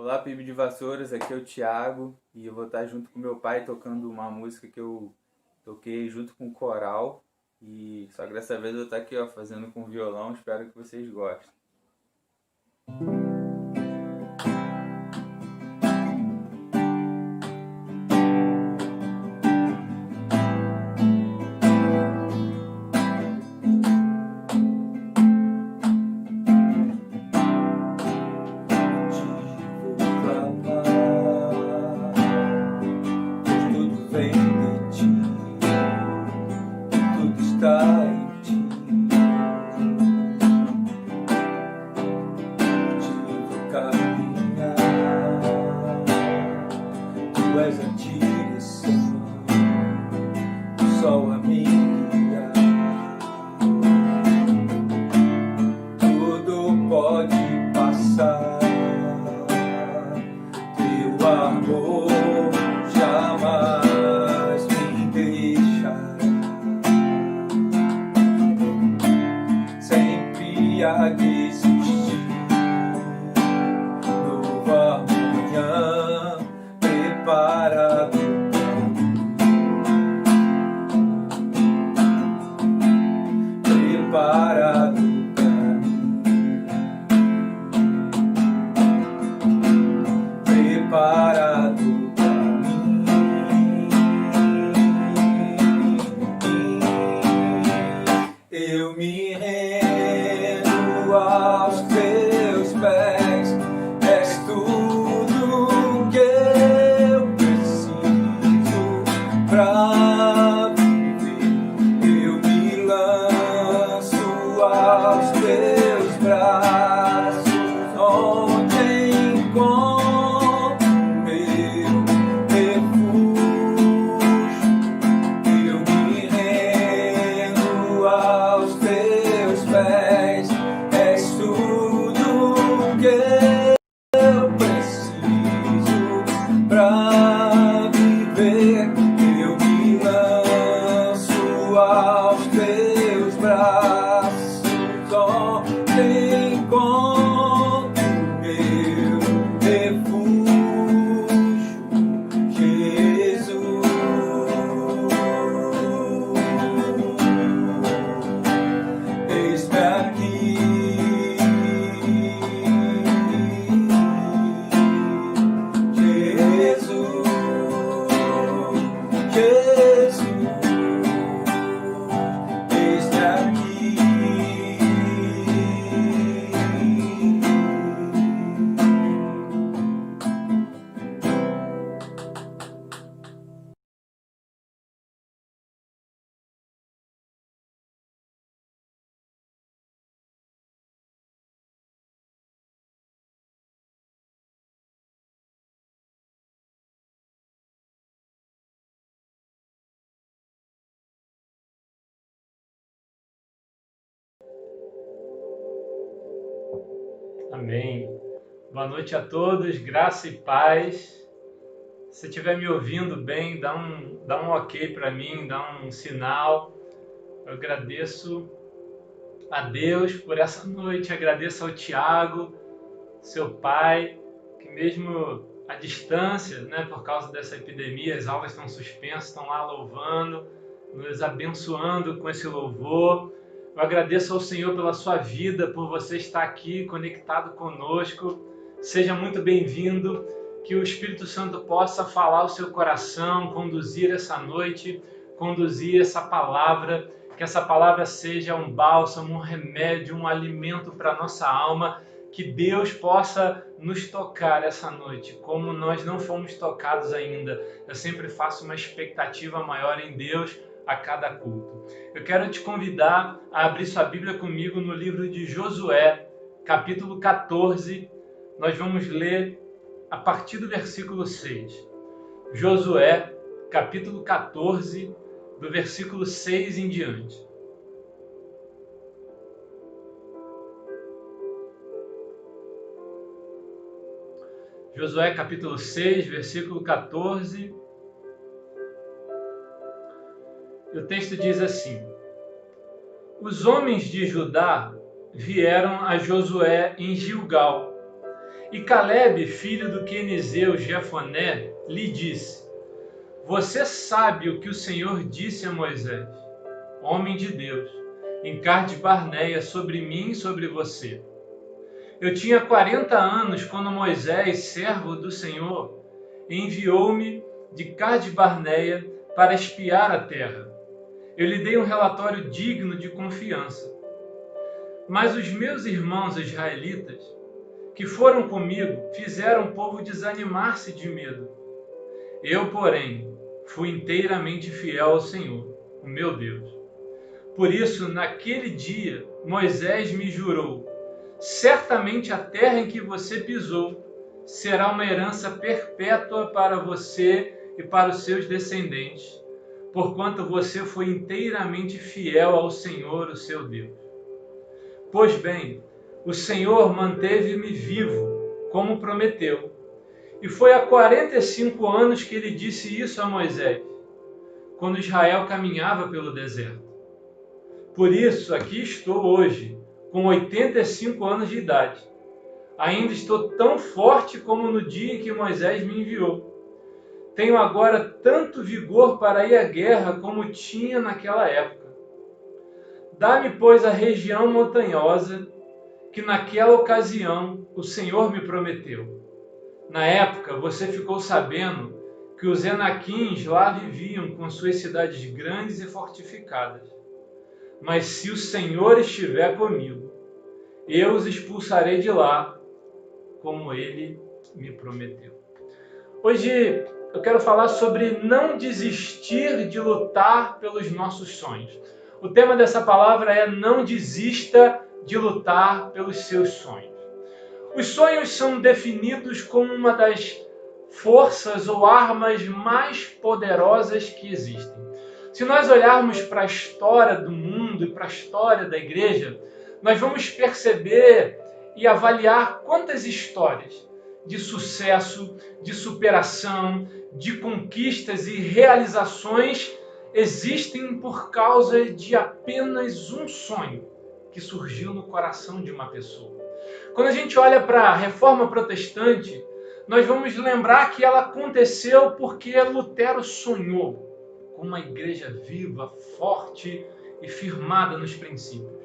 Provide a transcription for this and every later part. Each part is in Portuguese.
Olá, PIB de Vassouras, aqui é o Thiago e eu vou estar junto com meu pai tocando uma música que eu toquei junto com o coral. E só que dessa vez eu vou estar aqui, ó, fazendo com violão, espero que vocês gostem. Tu és a direção, o sol a me guiar. Tudo pode passar, teu amor jamais me deixará. Sempre há de existir novo amanhã preparado para mim, preparado para mim. Eu me rendo aos teus pés, és tudo que eu preciso pra viver. Eu me lanço aos teus braços, onde encontro meu refúgio. Eu me rendo aos teus pés, és tudo que eu preciso pra viver. Eu me lanço aos teus braços, onde encontro meu refúgio, Jesus. Eis-me aqui, Jesus, Jesus, eis-me aqui. Amém. Boa noite a todos, graça e paz. Se estiver me ouvindo bem, dá um ok para mim, dá um sinal. Eu agradeço a Deus por essa noite, agradeço ao Tiago, seu pai, que mesmo à distância, né, por causa dessa epidemia, as aulas estão suspensas, estão lá louvando, nos abençoando com esse louvor. Eu agradeço ao Senhor pela sua vida, por você estar aqui conectado conosco. Seja muito bem-vindo, que o Espírito Santo possa falar ao seu coração, conduzir essa noite, conduzir essa palavra, que essa palavra seja um bálsamo, um remédio, um alimento para a nossa alma, que Deus possa nos tocar essa noite, como nós não fomos tocados ainda. Eu sempre faço uma expectativa maior em Deus a cada culto. Eu quero te convidar a abrir sua Bíblia comigo no livro de Josué, capítulo 14. Nós vamos ler a partir do versículo 6. Josué, capítulo 14, do versículo 6 em diante. Josué, capítulo 6, versículo 14. E o texto diz assim: Os homens de Judá vieram a Josué em Gilgal E Calebe, filho do quenezeu Jefoné, lhe disse: Você sabe o que o Senhor disse a Moisés, homem de Deus, em Cades Barneia, sobre mim e sobre você. Eu tinha 40 anos quando Moisés, servo do Senhor, enviou-me de Cades Barneia para espiar a terra. Eu lhe dei um relatório digno de confiança. Mas os meus irmãos israelitas, que foram comigo, fizeram o povo desanimar-se de medo. Eu, porém, fui inteiramente fiel ao Senhor, o meu Deus. Por isso, naquele dia, Moisés me jurou: certamente a terra em que você pisou será uma herança perpétua para você e para os seus descendentes, porquanto você foi inteiramente fiel ao Senhor, o seu Deus. Pois bem, o Senhor manteve-me vivo, como prometeu. E foi há 45 anos que ele disse isso a Moisés, quando Israel caminhava pelo deserto. Por isso, aqui estou hoje, com 85 anos de idade. Ainda estou tão forte como no dia em que Moisés me enviou. Tenho agora tanto vigor para ir à guerra como tinha naquela época. Dá-me, pois, a região montanhosa que naquela ocasião o Senhor me prometeu. Na época, você ficou sabendo que os Enaquins lá viviam com suas cidades grandes e fortificadas. Mas se o Senhor estiver comigo, eu os expulsarei de lá, como ele me prometeu. Hoje eu quero falar sobre não desistir de lutar pelos nossos sonhos. O tema dessa palavra é: não desista de lutar pelos seus sonhos. Os sonhos são definidos como uma das forças ou armas mais poderosas que existem. Se nós olharmos para a história do mundo e para a história da igreja, nós vamos perceber e avaliar quantas histórias de sucesso, de superação, de conquistas e realizações existem por causa de apenas um sonho que surgiu no coração de uma pessoa. Quando a gente olha para a Reforma Protestante, nós vamos lembrar que ela aconteceu porque Lutero sonhou com uma igreja viva, forte e firmada nos princípios.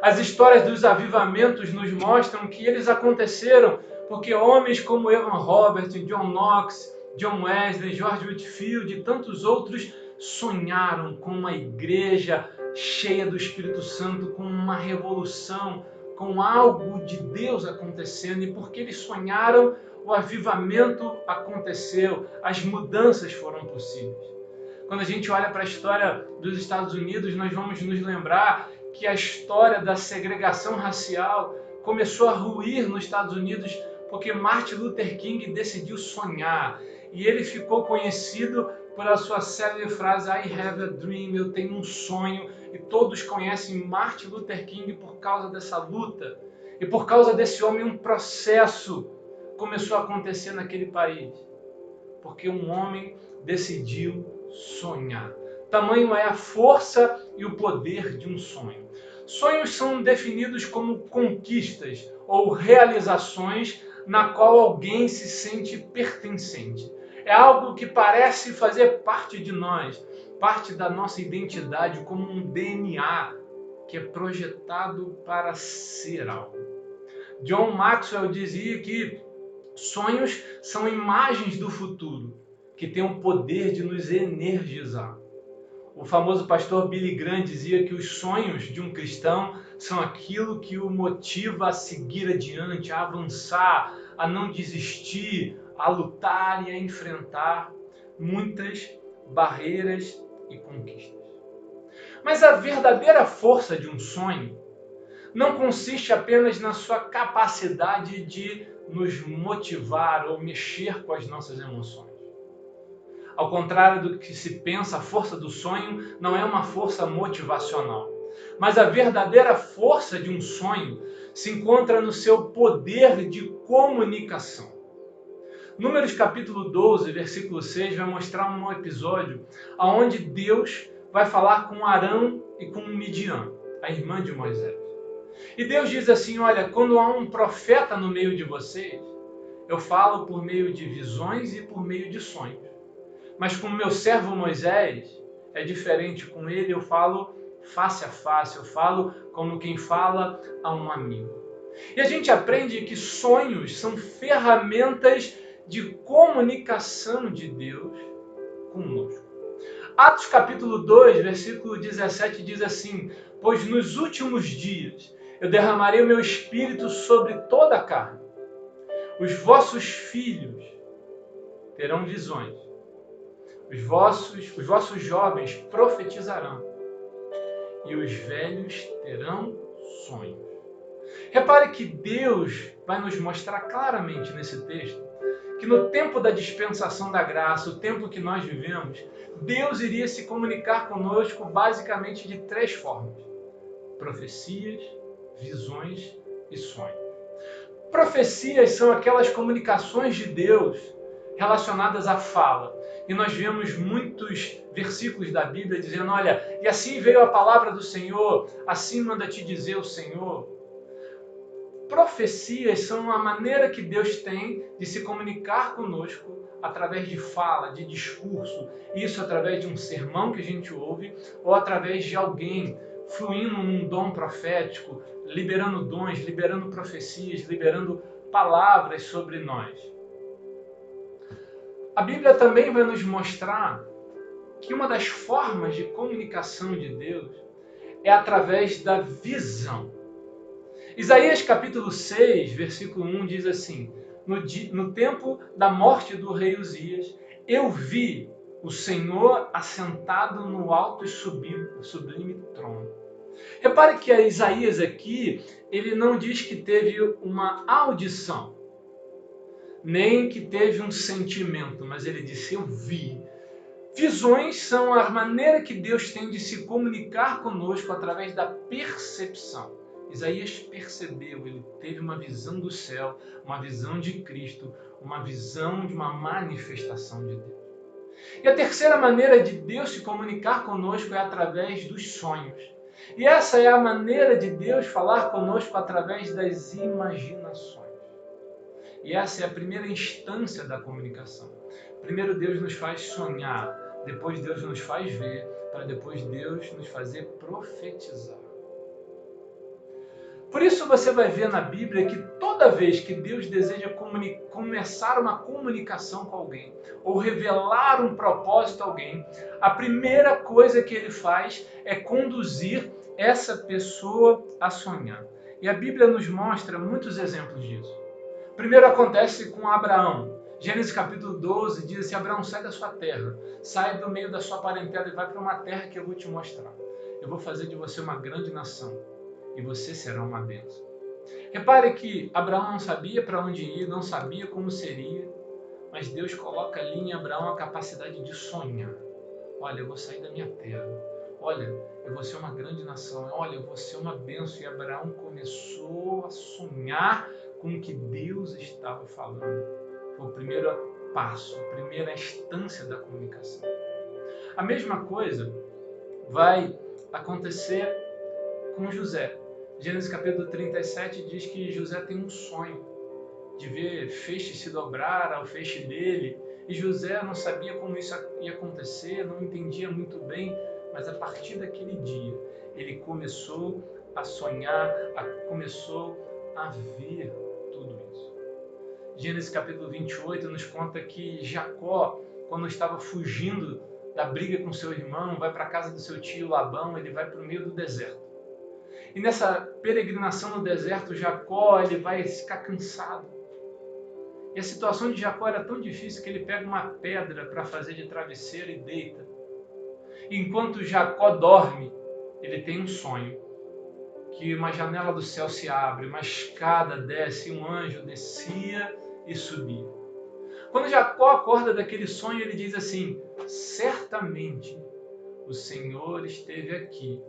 As histórias dos avivamentos nos mostram que eles aconteceram porque homens como Evan Roberts, John Knox, John Wesley, George Whitefield e tantos outros sonharam com uma igreja cheia do Espírito Santo, com uma revolução, com algo de Deus acontecendo, e porque eles sonharam, o avivamento aconteceu, as mudanças foram possíveis. Quando a gente olha para a história dos Estados Unidos, nós vamos nos lembrar que a história da segregação racial começou a ruir nos Estados Unidos porque Martin Luther King decidiu sonhar, e ele ficou conhecido pela sua célebre frase I have a dream, eu tenho um sonho, e todos conhecem Martin Luther King por causa dessa luta, e por causa desse homem um processo começou a acontecer naquele país, porque um homem decidiu sonhar. Tamanho é a força e o poder de um sonho. Sonhos são definidos como conquistas ou realizações na qual alguém se sente pertencente. É algo que parece fazer parte de nós, parte da nossa identidade, como um DNA que é projetado para ser algo. John Maxwell dizia que sonhos são imagens do futuro, que têm o poder de nos energizar. O famoso pastor Billy Graham dizia que os sonhos de um cristão são aquilo que o motiva a seguir adiante, a avançar, a não desistir, a lutar e a enfrentar muitas barreiras e conquistas. Mas a verdadeira força de um sonho não consiste apenas na sua capacidade de nos motivar ou mexer com as nossas emoções. Ao contrário do que se pensa, a força do sonho não é uma força motivacional. Mas a verdadeira força de um sonho se encontra no seu poder de comunicação. Números capítulo 12, versículo 6, vai mostrar um episódio onde Deus vai falar com Arão e com Midian, a irmã de Moisés. E Deus diz assim: olha, quando há um profeta no meio de vocês, eu falo por meio de visões e por meio de sonhos. Mas com o meu servo Moisés, é diferente. Com ele eu falo face a face, eu falo como quem fala a um amigo. E a gente aprende que sonhos são ferramentas de comunicação de Deus conosco. Atos capítulo 2, versículo 17 diz assim: pois nos últimos dias eu derramarei o meu espírito sobre toda a carne. Os vossos filhos terão visões. Os vossos jovens profetizarão. E os velhos terão sonhos. Repare que Deus vai nos mostrar claramente nesse texto que no tempo da dispensação da graça, o tempo que nós vivemos, Deus iria se comunicar conosco basicamente de 3 formas: profecias, visões e sonhos. Profecias são aquelas comunicações de Deus relacionadas à fala. E nós vemos muitos versículos da Bíblia dizendo: olha, e assim veio a palavra do Senhor, assim manda te dizer o Senhor. Profecias são a maneira que Deus tem de se comunicar conosco através de fala, de discurso. Isso através de um sermão que a gente ouve ou através de alguém fluindo num dom profético, liberando dons, liberando profecias, liberando palavras sobre nós. A Bíblia também vai nos mostrar que uma das formas de comunicação de Deus é através da visão. Isaías capítulo 6, versículo 1 diz assim: no tempo da morte do rei Uzias, eu vi o Senhor assentado no alto e sublime trono. Repare que a Isaías aqui, ele não diz que teve uma audição, nem que teve um sentimento, mas ele disse: eu vi. Visões são a maneira que Deus tem de se comunicar conosco através da percepção. Isaías percebeu, ele teve uma visão do céu, uma visão de Cristo, uma visão de uma manifestação de Deus. E a terceira maneira de Deus se comunicar conosco é através dos sonhos. E essa é a maneira de Deus falar conosco através das imaginações. E essa é a primeira instância da comunicação. Primeiro Deus nos faz sonhar, depois Deus nos faz ver, para depois Deus nos fazer profetizar. Por isso você vai ver na Bíblia que toda vez que Deus deseja começar uma comunicação com alguém, ou revelar um propósito a alguém, a primeira coisa que ele faz é conduzir essa pessoa a sonhar. E a Bíblia nos mostra muitos exemplos disso. Primeiro acontece com Abraão. Gênesis capítulo 12 diz assim: Abraão, sai da sua terra, sai do meio da sua parentela e vai para uma terra que eu vou te mostrar. Eu vou fazer de você uma grande nação e você será uma bênção. Repare que Abraão não sabia para onde ir, não sabia como seria, mas Deus coloca ali em Abraão a capacidade de sonhar. Olha, eu vou sair da minha terra. Olha, eu vou ser uma grande nação. Olha, eu vou ser uma bênção. E Abraão começou a sonhar com o que Deus estava falando. Foi o primeiro passo, a primeira instância da comunicação. A mesma coisa vai acontecer com José. Gênesis capítulo 37 diz que José tem um sonho de ver feixe se dobrar ao feixe dele. E José não sabia como isso ia acontecer, não entendia muito bem, mas a partir daquele dia ele começou a sonhar, começou a ver tudo isso. Gênesis capítulo 28 nos conta que Jacó, quando estava fugindo da briga com seu irmão, vai para a casa do seu tio Labão, ele vai para o meio do deserto. E nessa peregrinação no deserto, Jacó ele vai ficar cansado. E a situação de Jacó era tão difícil que ele pega uma pedra para fazer de travesseiro e deita. E enquanto Jacó dorme, ele tem um sonho. Que uma janela do céu se abre, uma escada desce, um anjo descia e subia. Quando Jacó acorda daquele sonho, ele diz assim: certamente o Senhor esteve aqui,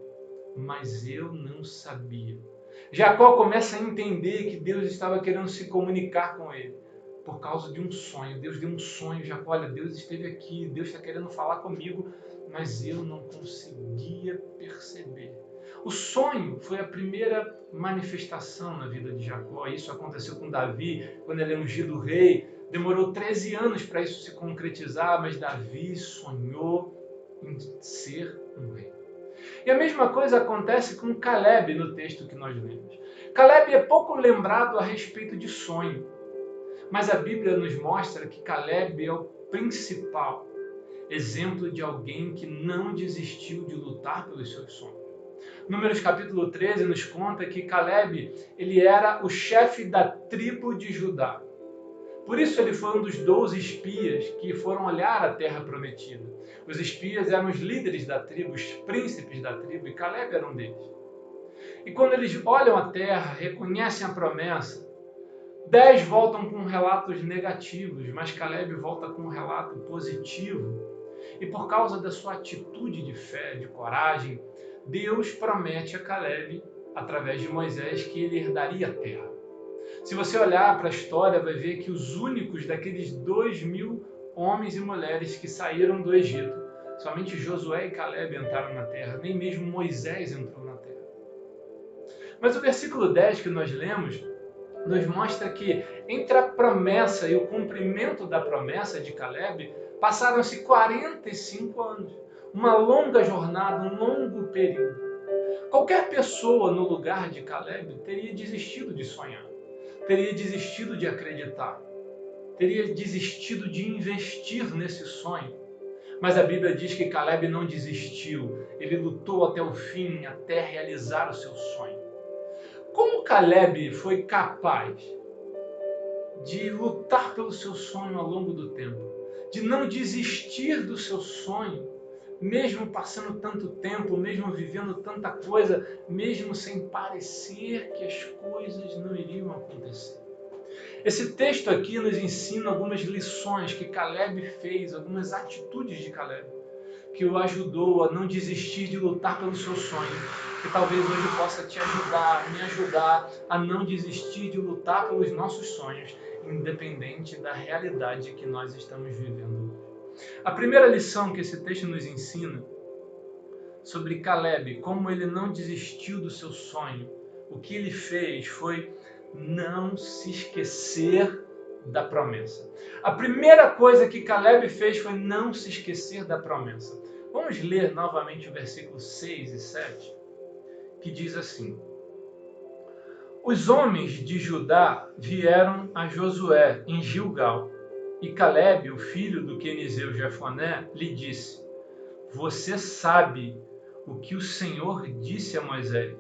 mas eu não sabia. Jacó começa a entender que Deus estava querendo se comunicar com ele por causa de um sonho. Deus deu um sonho. Jacó, olha, Deus esteve aqui, Deus está querendo falar comigo, mas eu não conseguia perceber. O sonho foi a primeira manifestação na vida de Jacó. Isso aconteceu com Davi, quando ele é ungido rei. Demorou 13 anos para isso se concretizar, mas Davi sonhou em ser um rei. E a mesma coisa acontece com Caleb no texto que nós lemos. Caleb é pouco lembrado a respeito de sonho, mas a Bíblia nos mostra que Caleb é o principal exemplo de alguém que não desistiu de lutar pelos seus sonhos. Números capítulo 13 nos conta que Caleb ele era o chefe da tribo de Judá. Por isso ele foi um dos 12 espias que foram olhar a terra prometida. Os espias eram os líderes da tribo, os príncipes da tribo, e Caleb era um deles. E quando eles olham a terra, reconhecem a promessa, 10 voltam com relatos negativos, mas Caleb volta com um relato positivo. E por causa da sua atitude de fé, de coragem, Deus promete a Caleb, através de Moisés, que ele herdaria a terra. Se você olhar para a história, vai ver que os únicos daqueles 2.000 homens e mulheres que saíram do Egito, somente Josué e Caleb entraram na terra, nem mesmo Moisés entrou na terra. Mas o versículo 10 que nós lemos, nos mostra que entre a promessa e o cumprimento da promessa de Caleb, passaram-se 45 anos. Uma longa jornada, um longo período. Qualquer pessoa no lugar de Caleb teria desistido de sonhar, teria desistido de acreditar, teria desistido de investir nesse sonho. Mas a Bíblia diz que Caleb não desistiu, ele lutou até o fim, até realizar o seu sonho. Como Caleb foi capaz de lutar pelo seu sonho ao longo do tempo, de não desistir do seu sonho, mesmo passando tanto tempo, mesmo vivendo tanta coisa, mesmo sem parecer que as coisas não iriam acontecer? Esse texto aqui nos ensina algumas lições que Caleb fez, algumas atitudes de Caleb, que o ajudou a não desistir de lutar pelo seu sonho, que talvez hoje possa te ajudar, me ajudar a não desistir de lutar pelos nossos sonhos, independente da realidade que nós estamos vivendo. A primeira lição que esse texto nos ensina sobre Caleb, como ele não desistiu do seu sonho, o que ele fez foi não se esquecer da promessa. A primeira coisa que Caleb fez foi não se esquecer da promessa. Vamos ler novamente o versículo 6 e 7, que diz assim: Os homens de Judá vieram a Josué em Gilgal, e Caleb, o filho do quenizeu Jefoné, lhe disse: Você sabe o que o Senhor disse a Moisés,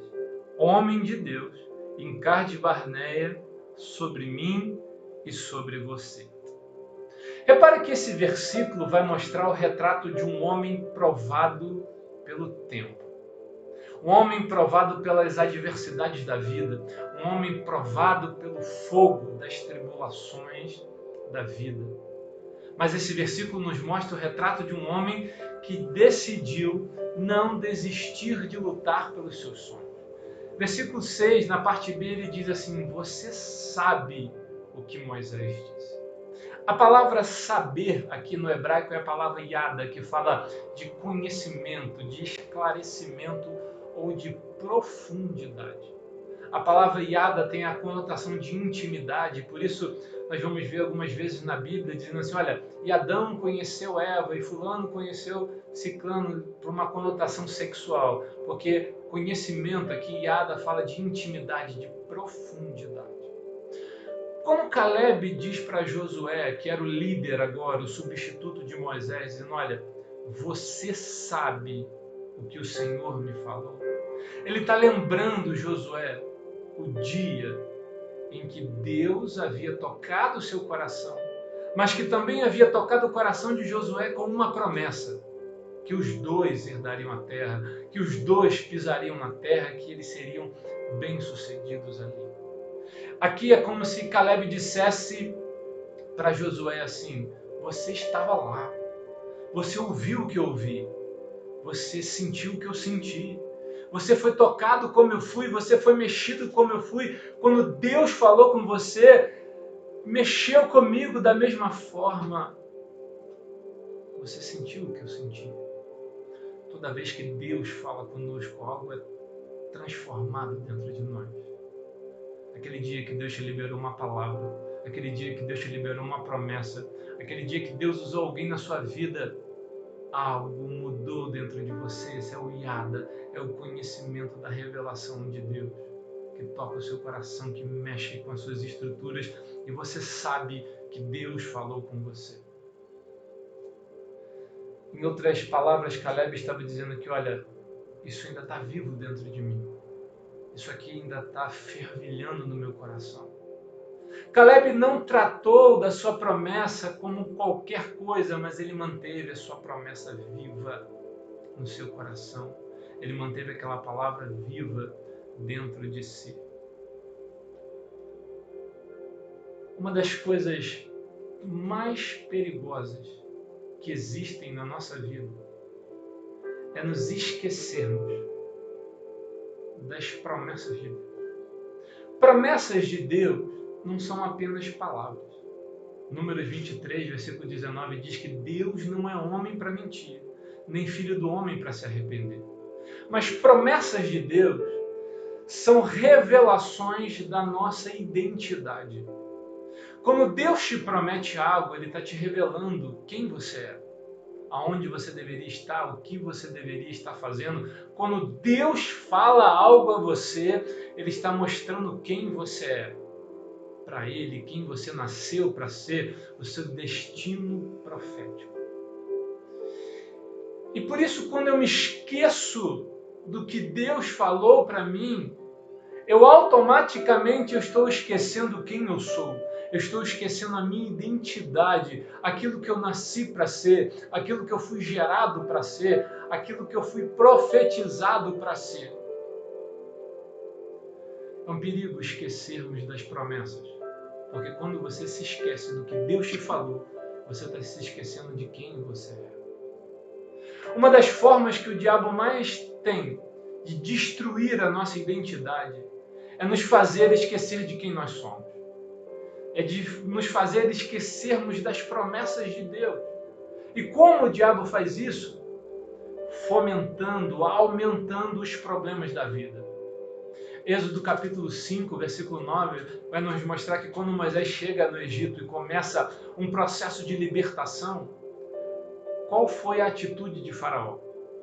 homem de Deus, em Cades Barneia, sobre mim e sobre você. Repare que esse versículo vai mostrar o retrato de um homem provado pelo tempo. Um homem provado pelas adversidades da vida. Um homem provado pelo fogo das tribulações da vida. Mas esse versículo nos mostra o retrato de um homem que decidiu não desistir de lutar pelos seus sonhos. Versículo 6, na parte B, ele diz assim: Você sabe o que Moisés disse. A palavra saber aqui no hebraico é a palavra yada, que fala de conhecimento, de esclarecimento ou de profundidade. A palavra yada tem a conotação de intimidade, por isso nós vamos ver algumas vezes na Bíblia dizendo assim, olha, e Adão conheceu Eva e fulano conheceu Ciclano, por uma conotação sexual, porque conhecimento aqui, yada, fala de intimidade, de profundidade. Como Caleb diz para Josué, que era o líder agora, o substituto de Moisés, dizendo, olha, você sabe o que o Senhor me falou. Ele está lembrando Josué o dia em que Deus havia tocado o seu coração, mas que também havia tocado o coração de Josué com uma promessa, que os dois herdariam a terra, que os dois pisariam na terra, que eles seriam bem-sucedidos ali. Aqui é como se Caleb dissesse para Josué assim, você estava lá, você ouviu o que eu ouvi, você sentiu o que eu senti, você foi tocado como eu fui, você foi mexido como eu fui. Quando Deus falou com você, mexeu comigo da mesma forma. Você sentiu o que eu senti. Toda vez que Deus fala conosco, algo é transformado dentro de nós. Aquele dia que Deus te liberou uma palavra, aquele dia que Deus te liberou uma promessa, aquele dia que Deus usou alguém na sua vida, algo mudou dentro de você. Esse é o Yada, é o conhecimento da revelação de Deus, que toca o seu coração, que mexe com as suas estruturas, e você sabe que Deus falou com você. Em outras palavras, Caleb estava dizendo que, olha, isso ainda está vivo dentro de mim. Isso aqui ainda está fervilhando no meu coração. Caleb não tratou da sua promessa como qualquer coisa, mas ele manteve a sua promessa viva no seu coração. Ele manteve aquela palavra viva dentro de si. Uma das coisas mais perigosas que existem na nossa vida é nos esquecermos das promessas de Deus. Promessas de Deus não são apenas palavras. Números 23, versículo 19, diz que Deus não é homem para mentir, nem filho do homem para se arrepender. Mas promessas de Deus são revelações da nossa identidade. Quando Deus te promete algo, Ele está te revelando quem você é, aonde você deveria estar, o que você deveria estar fazendo. Quando Deus fala algo a você, Ele está mostrando quem você é para Ele, quem você nasceu para ser, o seu destino profético. E por isso, quando eu me esqueço do que Deus falou para mim, eu automaticamente estou esquecendo quem eu sou. Eu estou esquecendo a minha identidade, aquilo que eu nasci para ser, aquilo que eu fui gerado para ser, aquilo que eu fui profetizado para ser. É um perigo esquecermos das promessas, porque quando você se esquece do que Deus te falou, você está se esquecendo de quem você é. Uma das formas que o diabo mais tem de destruir a nossa identidade é nos fazer esquecer de quem nós somos. É de nos fazer esquecermos das promessas de Deus. E como o diabo faz isso? Fomentando, aumentando os problemas da vida. Êxodo capítulo 5, versículo 9, vai nos mostrar que quando Moisés chega no Egito e começa um processo de libertação, qual foi a atitude de Faraó?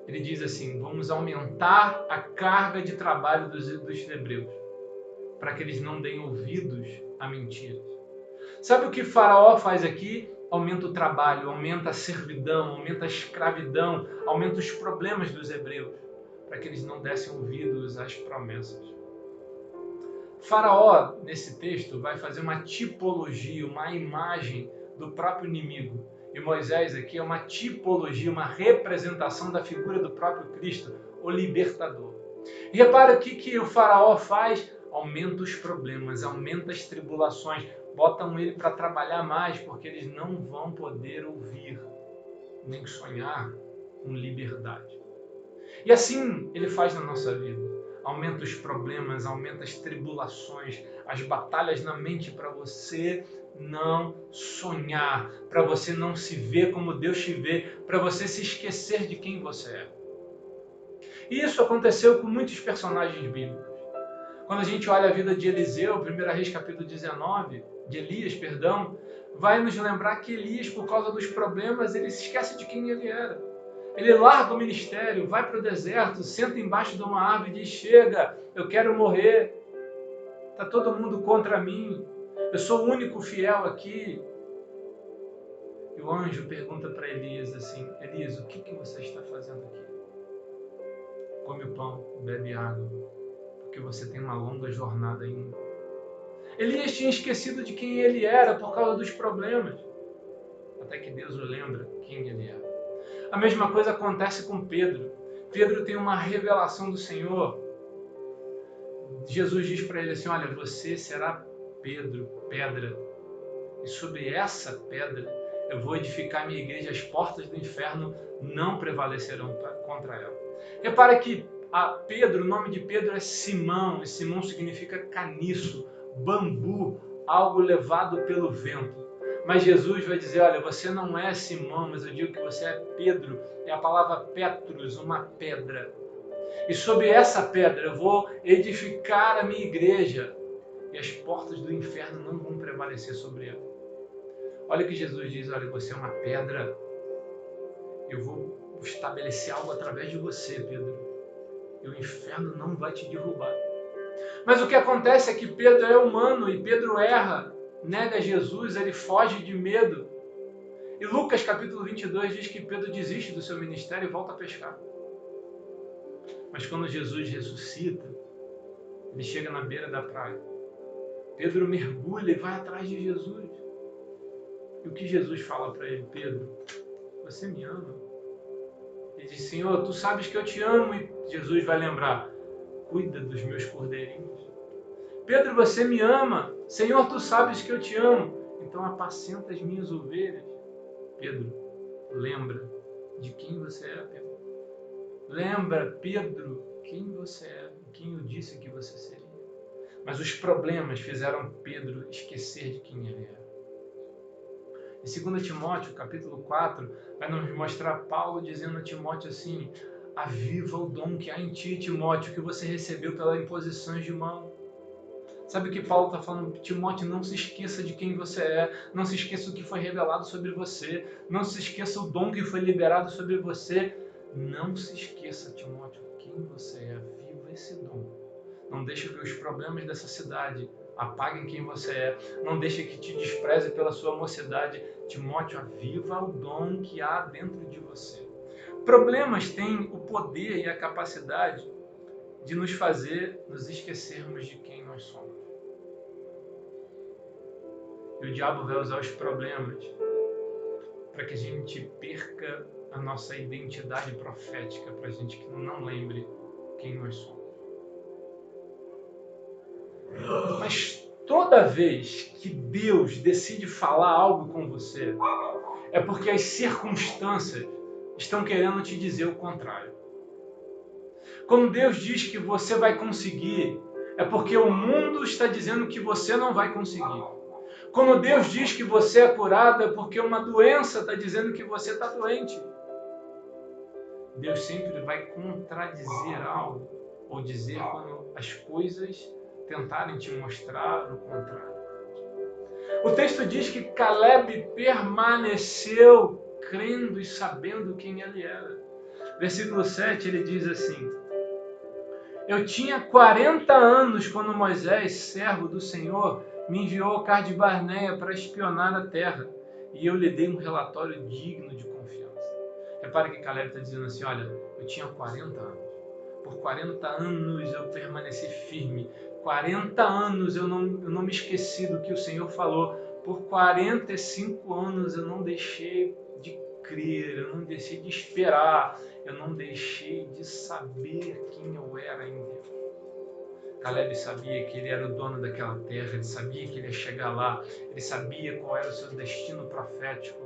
Ele diz assim: vamos aumentar a carga de trabalho dos hebreus, para que eles não deem ouvidos a mentiras. Sabe o que Faraó faz aqui? Aumenta o trabalho, aumenta a servidão, aumenta a escravidão, aumenta os problemas dos hebreus, para que eles não dessem ouvidos às promessas. Faraó, nesse texto, vai fazer uma tipologia, uma imagem do próprio inimigo. E Moisés aqui é uma tipologia, uma representação da figura do próprio Cristo, o libertador. E repara o que o Faraó faz: aumenta os problemas, aumenta as tribulações, botam ele para trabalhar mais, porque eles não vão poder ouvir, nem sonhar com liberdade. E assim ele faz na nossa vida. Aumenta os problemas, aumenta as tribulações, as batalhas na mente para você não sonhar, para você não se ver como Deus te vê, para você se esquecer de quem você é. E isso aconteceu com muitos personagens bíblicos. Quando a gente olha a vida de Eliseu, 1 Reis capítulo 19, de Elias, perdão, vai nos lembrar que Elias, por causa dos problemas, ele se esquece de quem ele era. Ele larga o ministério, vai para o deserto, senta embaixo de uma árvore e diz: chega, eu quero morrer, está todo mundo contra mim, eu sou o único fiel aqui. E o anjo pergunta para Elias assim: Elias, o que você está fazendo aqui? Come o pão, bebe água, porque você tem uma longa jornada ainda. Elias tinha esquecido de quem ele era por causa dos problemas, até que Deus o lembra quem ele era. A mesma coisa acontece com Pedro. Pedro tem uma revelação do Senhor. Jesus diz para ele assim: olha, você será Pedro, pedra, e sobre essa pedra eu vou edificar minha igreja, as portas do inferno não prevalecerão contra ela. Repara que Pedro, o nome de Pedro é Simão, e Simão significa caniço, bambu, algo levado pelo vento. Mas Jesus vai dizer: olha, você não é Simão, mas eu digo que você é Pedro. É a palavra Petrus, uma pedra. E sobre essa pedra eu vou edificar a minha igreja, e as portas do inferno não vão prevalecer sobre ela. Olha o que Jesus diz, olha, você é uma pedra, eu vou estabelecer algo através de você, Pedro, e o inferno não vai te derrubar. Mas o que acontece é que Pedro é humano e Pedro erra, nega Jesus, ele foge de medo. E Lucas capítulo 22 diz que Pedro desiste do seu ministério e volta a pescar. Mas quando Jesus ressuscita, ele chega na beira da praia. Pedro mergulha e vai atrás de Jesus. E o que Jesus fala para ele? Pedro, você me ama? Ele diz, Senhor, tu sabes que eu te amo. E Jesus vai lembrar, cuida dos meus cordeirinhos. Pedro, você me ama? Senhor, tu sabes que eu te amo. Então apacenta as minhas ovelhas. Pedro, lembra de quem você é, Pedro. Lembra, Pedro, quem você é, quem eu disse que você seria. Mas os problemas fizeram Pedro esquecer de quem ele era. Em 2 Timóteo, capítulo 4, vai nos mostrar Paulo dizendo a Timóteo assim, aviva o dom que há em ti, Timóteo, que você recebeu pela imposição de mão. Sabe o que Paulo está falando? Timóteo, não se esqueça de quem você é, não se esqueça do que foi revelado sobre você, não se esqueça o dom que foi liberado sobre você. Não se esqueça, Timóteo, quem você é, viva esse dom. Não deixe que os problemas dessa cidade apaguem quem você é. Não deixe que te despreze pela sua mocidade. Timóteo, aviva o dom que há dentro de você. Problemas têm o poder e a capacidade de nos fazer nos esquecermos de quem nós somos. E o diabo vai usar os problemas para que a gente perca a nossa identidade profética, para a gente que não lembre quem nós somos. Mas toda vez que Deus decide falar algo com você, é porque as circunstâncias estão querendo te dizer o contrário. Quando Deus diz que você vai conseguir, é porque o mundo está dizendo que você não vai conseguir. Quando Deus diz que você é curado, é porque uma doença está dizendo que você está doente. Deus sempre vai contradizer algo, ou dizer quando as coisas tentarem te mostrar o contrário. O texto diz que Caleb permaneceu crendo e sabendo quem ele era. Versículo 7, ele diz assim, eu tinha 40 anos quando Moisés, servo do Senhor, me enviou a Cades Barneia para espionar a terra, e eu lhe dei um relatório digno de confiança. Repare que Caleb está dizendo assim, olha, eu tinha 40 anos. Por 40 anos eu permaneci firme. 40 anos eu não me esqueci do que o Senhor falou. Por 45 anos eu não deixei de crer, eu não deixei de esperar, eu não deixei de saber quem eu era em Deus. Caleb sabia que ele era o dono daquela terra, ele sabia que ele ia chegar lá, ele sabia qual era o seu destino profético.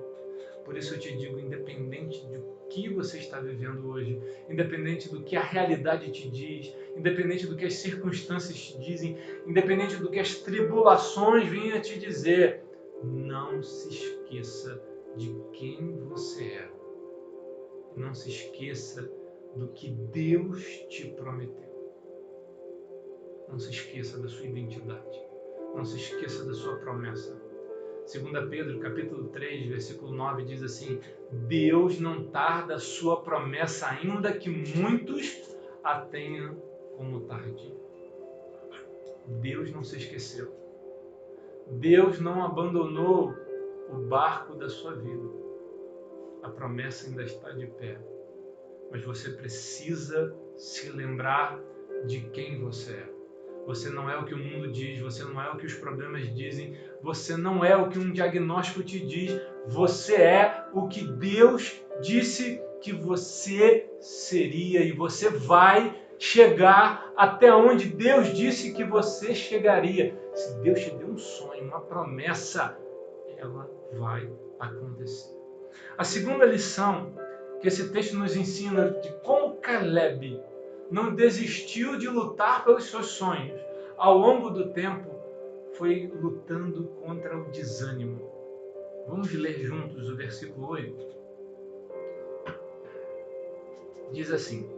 Por isso eu te digo, independente do que você está vivendo hoje, independente do que a realidade te diz, independente do que as circunstâncias te dizem, independente do que as tribulações venham a te dizer, não se esqueça de quem você é. Não se esqueça do que Deus te prometeu. Não se esqueça da sua identidade. Não se esqueça da sua promessa. 2 Pedro, capítulo 3, versículo 9, diz assim, Deus não tarda a sua promessa, ainda que muitos a tenham como tardia. Deus não se esqueceu. Deus não abandonou o barco da sua vida. A promessa ainda está de pé. Mas você precisa se lembrar de quem você é. Você não é o que o mundo diz, você não é o que os problemas dizem, você não é o que um diagnóstico te diz, você é o que Deus disse que você seria e você vai chegar até onde Deus disse que você chegaria. Se Deus te deu um sonho, uma promessa, ela vai acontecer. A segunda lição que esse texto nos ensina de como Caleb não desistiu de lutar pelos seus sonhos ao longo do tempo, foi lutando contra o desânimo. Vamos ler juntos o versículo 8. Diz assim,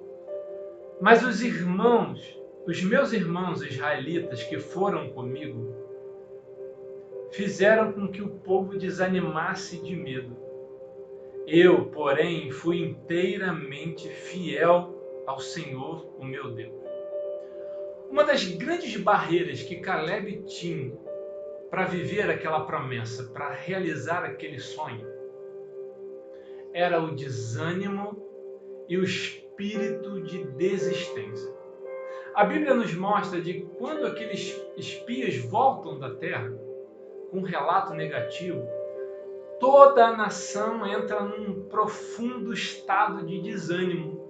Mas os meus irmãos israelitas que foram comigo, fizeram com que o povo desanimasse de medo. Eu, porém, fui inteiramente fiel ao Senhor, o meu Deus. Uma das grandes barreiras que Caleb tinha para viver aquela promessa, para realizar aquele sonho, era o desânimo e o espírito de desistência. A Bíblia nos mostra de quando aqueles espias voltam da terra com um relato negativo, toda a nação entra num profundo estado de desânimo,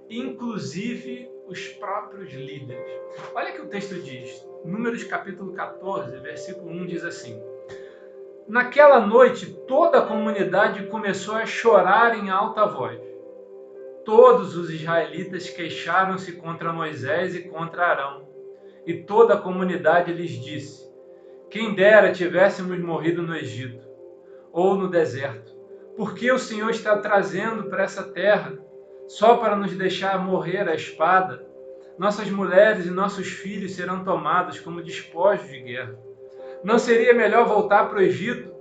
inclusive os próprios líderes. Olha o que o texto diz, Números capítulo 14, versículo 1 diz assim: Naquela noite toda a comunidade começou a chorar em alta voz. Todos os israelitas queixaram-se contra Moisés e contra Arão, e toda a comunidade lhes disse: Quem dera tivéssemos morrido no Egito ou no deserto, porque o Senhor está trazendo para essa terra só para nos deixar morrer à espada. Nossas mulheres e nossos filhos serão tomados como despojos de guerra. Não seria melhor voltar para o Egito?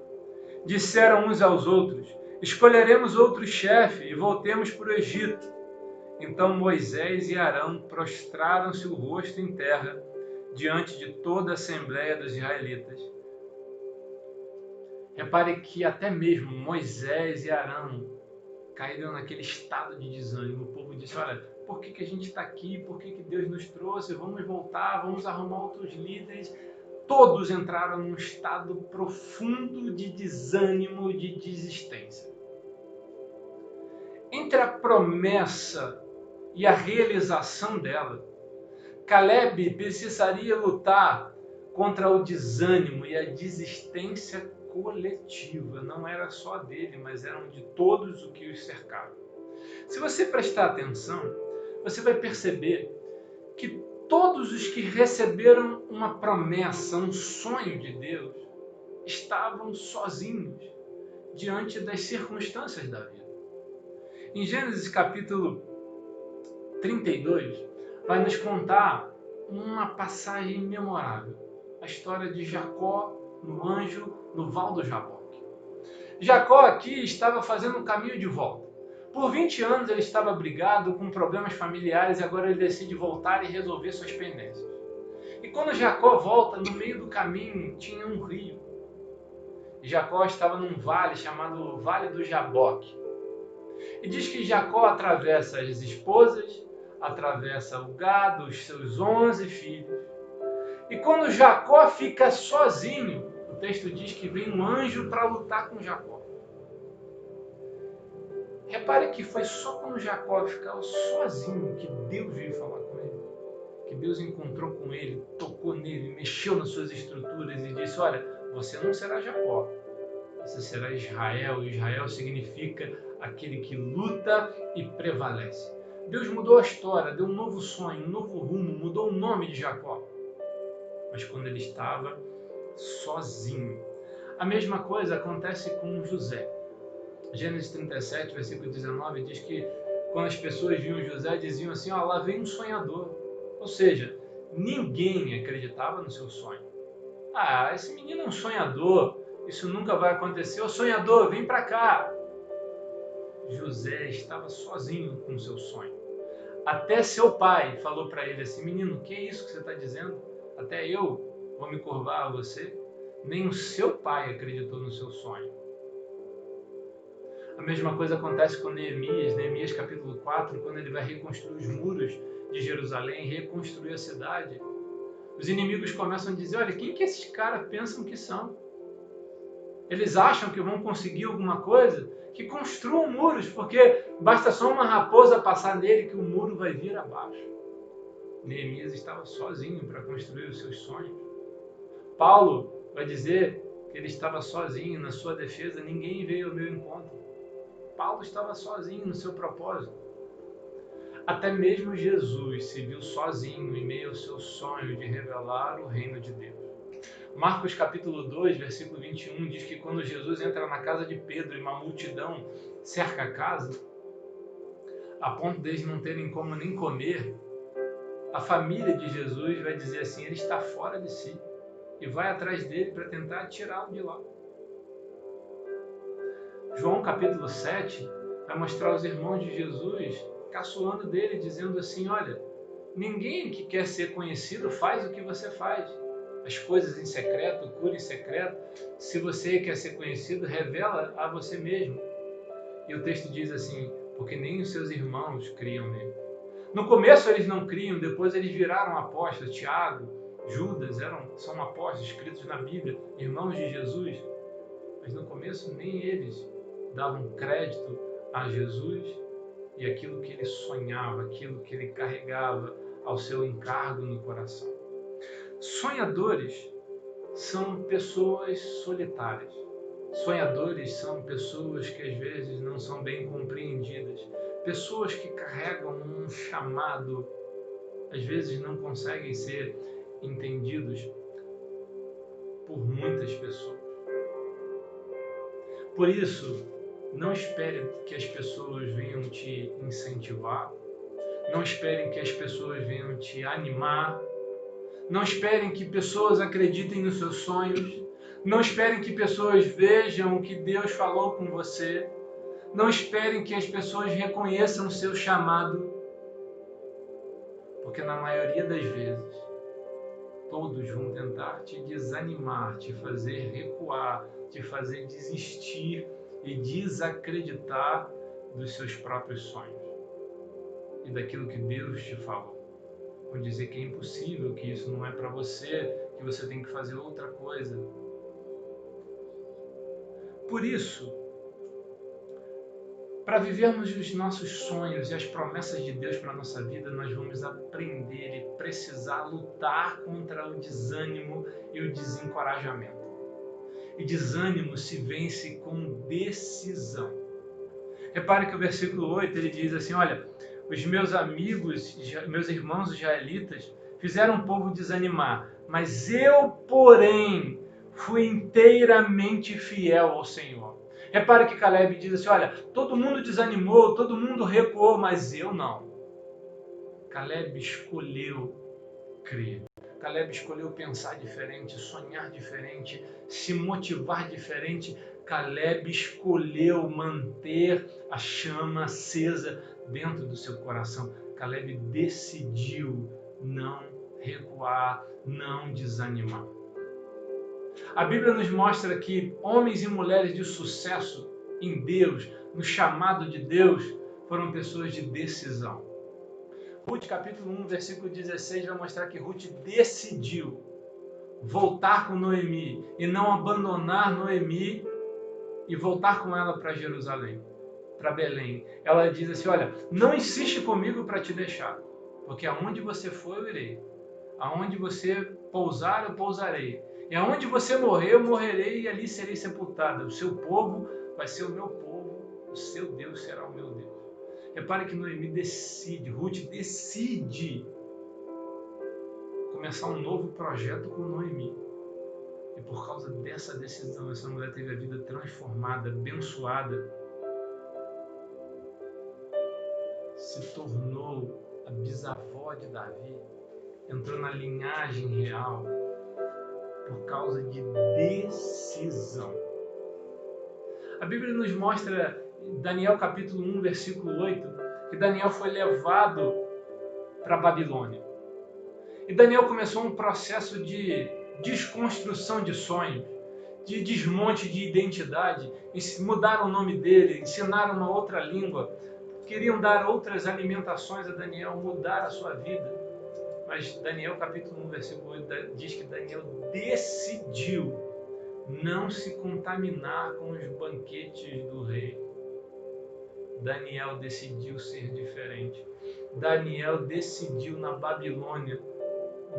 Disseram uns aos outros: Escolheremos outro chefe e voltemos para o Egito. Então Moisés e Arão prostraram-se o rosto em terra diante de toda a assembleia dos israelitas. Repare que até mesmo Moisés e Arão caíram naquele estado de desânimo. O povo disse: olha, por que a gente está aqui? Por que Deus nos trouxe? Vamos voltar, vamos arrumar outros líderes. Todos entraram num estado profundo de desânimo, de desistência. Entre a promessa e a realização dela, Caleb precisaria lutar contra o desânimo e a desistência coletiva. Não era só dele, mas eram de todos os que os cercavam. Se você prestar atenção, você vai perceber que todos os que receberam uma promessa, um sonho de Deus, estavam sozinhos diante das circunstâncias da vida. Em Gênesis capítulo 32, vai nos contar uma passagem memorável, a história de Jacó no anjo no Val do Jaboque. Jacó aqui estava fazendo um caminho de volta. Por 20 anos ele estava brigado com problemas familiares e agora ele decide voltar e resolver suas pendências. E quando Jacó volta, no meio do caminho tinha um rio. E Jacó estava num vale chamado Vale do Jaboque. E diz que Jacó atravessa as esposas, atravessa o gado, os seus 11 filhos. E quando Jacó fica sozinho, o texto diz que vem um anjo para lutar com Jacó. Repare que foi só quando Jacó ficava sozinho que Deus veio falar com ele. Que Deus encontrou com ele, tocou nele, mexeu nas suas estruturas e disse: olha, você não será Jacó, você será Israel. Israel significa aquele que luta e prevalece. Deus mudou a história, deu um novo sonho, um novo rumo, mudou o nome de Jacó. Mas quando ele estava sozinho. A mesma coisa acontece com José. Gênesis 37, versículo 19, diz que quando as pessoas viam José, diziam assim: ó, lá vem um sonhador. Ou seja, ninguém acreditava no seu sonho. Ah, esse menino é um sonhador, isso nunca vai acontecer. Ô sonhador, vem para cá. José estava sozinho com o seu sonho. Até seu pai falou para ele assim: menino, que é isso que você está dizendo? Até eu vou me curvar a você? Nem o seu pai acreditou no seu sonho. A mesma coisa acontece com Neemias. Neemias capítulo 4, quando ele vai reconstruir os muros de Jerusalém, reconstruir a cidade. Os inimigos começam a dizer: olha, quem que esses caras pensam que são? Eles acham que vão conseguir alguma coisa? Que construam muros, porque basta só uma raposa passar nele que o muro vai vir abaixo. Neemias estava sozinho para construir os seus sonhos. Paulo vai dizer que ele estava sozinho na sua defesa, ninguém veio ao meu encontro. Paulo estava sozinho no seu propósito. Até mesmo Jesus se viu sozinho em meio ao seu sonho de revelar o reino de Deus. Marcos capítulo 2, versículo 21 diz que quando Jesus entra na casa de Pedro e uma multidão cerca a casa, a ponto deles não terem como nem comer, a família de Jesus vai dizer assim, ele está fora de si, e vai atrás dele para tentar tirá-lo de lá. João capítulo 7 vai mostrar os irmãos de Jesus caçoando dele, dizendo assim, olha, ninguém que quer ser conhecido faz o que você faz. As coisas em secreto, o cura em secreto. Se você quer ser conhecido, revela a você mesmo. E o texto diz assim, porque nem os seus irmãos criam nele. No começo eles não criam, depois eles viraram apóstolos. Tiago, Judas são apóstolos escritos na Bíblia, irmãos de Jesus. Mas no começo nem eles davam crédito a Jesus e aquilo que ele sonhava, aquilo que ele carregava ao seu encargo no coração. Sonhadores são pessoas solitárias. Sonhadores são pessoas que às vezes não são bem compreendidas. Pessoas que carregam um chamado, às vezes não conseguem ser entendidos por muitas pessoas. Por isso, não espere que as pessoas venham te incentivar, não esperem que as pessoas venham te animar, não esperem que pessoas acreditem nos seus sonhos, não esperem que pessoas vejam o que Deus falou com você, não esperem que as pessoas reconheçam o seu chamado, porque na maioria das vezes, todos vão tentar te desanimar, te fazer recuar, te fazer desistir e desacreditar dos seus próprios sonhos e daquilo que Deus te falou. Vão dizer que é impossível, que isso não é para você, que você tem que fazer outra coisa. Por isso, para vivermos os nossos sonhos e as promessas de Deus para a nossa vida, nós vamos aprender e precisar lutar contra o desânimo e o desencorajamento. E desânimo se vence com decisão. Repare que o versículo 8 ele diz assim, olha, os meus amigos, meus irmãos israelitas fizeram o povo desanimar, mas eu, porém, fui inteiramente fiel ao Senhor. Repare que Caleb diz assim, olha, todo mundo desanimou, todo mundo recuou, mas eu não. Caleb escolheu crer. Caleb escolheu pensar diferente, sonhar diferente, se motivar diferente. Caleb escolheu manter a chama acesa dentro do seu coração. Caleb decidiu não recuar, não desanimar. A Bíblia nos mostra que homens e mulheres de sucesso em Deus, no chamado de Deus, foram pessoas de decisão. Ruth capítulo 1, versículo 16 vai mostrar que Ruth decidiu voltar com Noemi e não abandonar Noemi e voltar com ela para Jerusalém, para Belém. Ela diz assim, olha, não insiste comigo para te deixar, porque aonde você for eu irei, aonde você pousar eu pousarei, e aonde você morrer eu morrerei e ali serei sepultada. O seu povo vai ser o meu povo, o seu Deus será o meu Deus. Repare que Noemi decide, Ruth decide começar um novo projeto com Noemi. E por causa dessa decisão, essa mulher teve a vida transformada, abençoada. Se tornou a bisavó de Davi. Entrou na linhagem real por causa de decisão. A Bíblia nos mostra, Daniel capítulo 1, versículo 8, que Daniel foi levado para a Babilônia. E Daniel começou um processo de desconstrução de sonhos, de desmonte de identidade. Mudaram o nome dele, ensinaram uma outra língua, queriam dar outras alimentações a Daniel, mudar a sua vida. Mas Daniel capítulo 1, versículo 8 diz que Daniel decidiu não se contaminar com os banquetes do rei. Daniel decidiu ser diferente. Daniel decidiu na Babilônia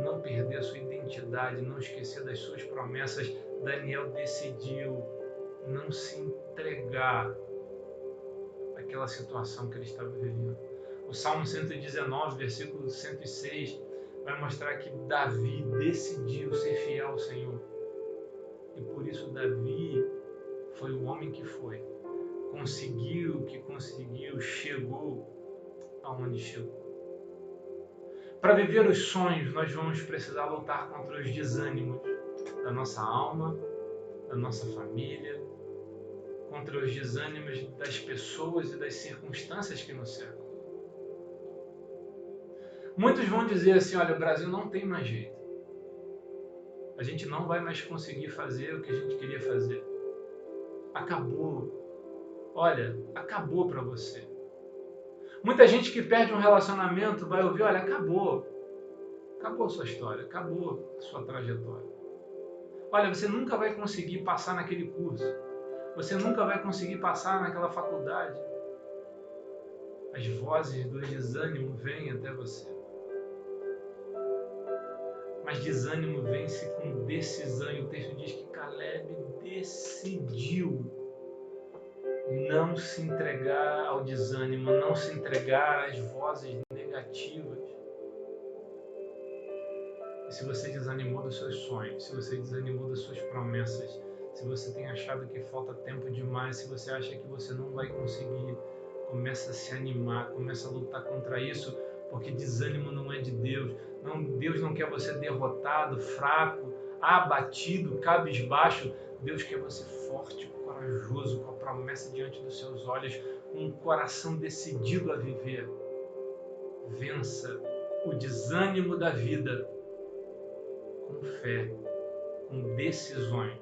não perder a sua identidade, não esquecer das suas promessas. Daniel decidiu não se entregar àquela situação que ele estava vivendo. O Salmo 119, versículo 106, vai mostrar que Davi decidiu ser fiel ao Senhor. E por isso Davi foi o homem que foi. Conseguiu o que conseguiu, chegou aonde chegou. Para viver os sonhos, nós vamos precisar lutar contra os desânimos da nossa alma, da nossa família, contra os desânimos das pessoas e das circunstâncias que nos cercam. Muitos vão dizer assim, olha, o Brasil não tem mais jeito. A gente não vai mais conseguir fazer o que a gente queria fazer. Acabou. Olha, acabou para você. Muita gente que perde um relacionamento vai ouvir, olha, acabou. Acabou a sua história, acabou a sua trajetória. Olha, você nunca vai conseguir passar naquele curso. Você nunca vai conseguir passar naquela faculdade. As vozes do desânimo vêm até você. Mas desânimo vence com decisão. E o texto diz que Caleb decidiu não se entregar ao desânimo, não se entregar às vozes negativas. E se você desanimou dos seus sonhos, se você desanimou das suas promessas, se você tem achado que falta tempo demais, se você acha que você não vai conseguir, começa a se animar, começa a lutar contra isso, porque desânimo não é de Deus. Não, Deus não quer você derrotado, fraco, abatido, cabisbaixo. Deus quer você forte, corajoso, com a promessa diante dos seus olhos, com um coração decidido a viver. Vença o desânimo da vida com fé, com decisões.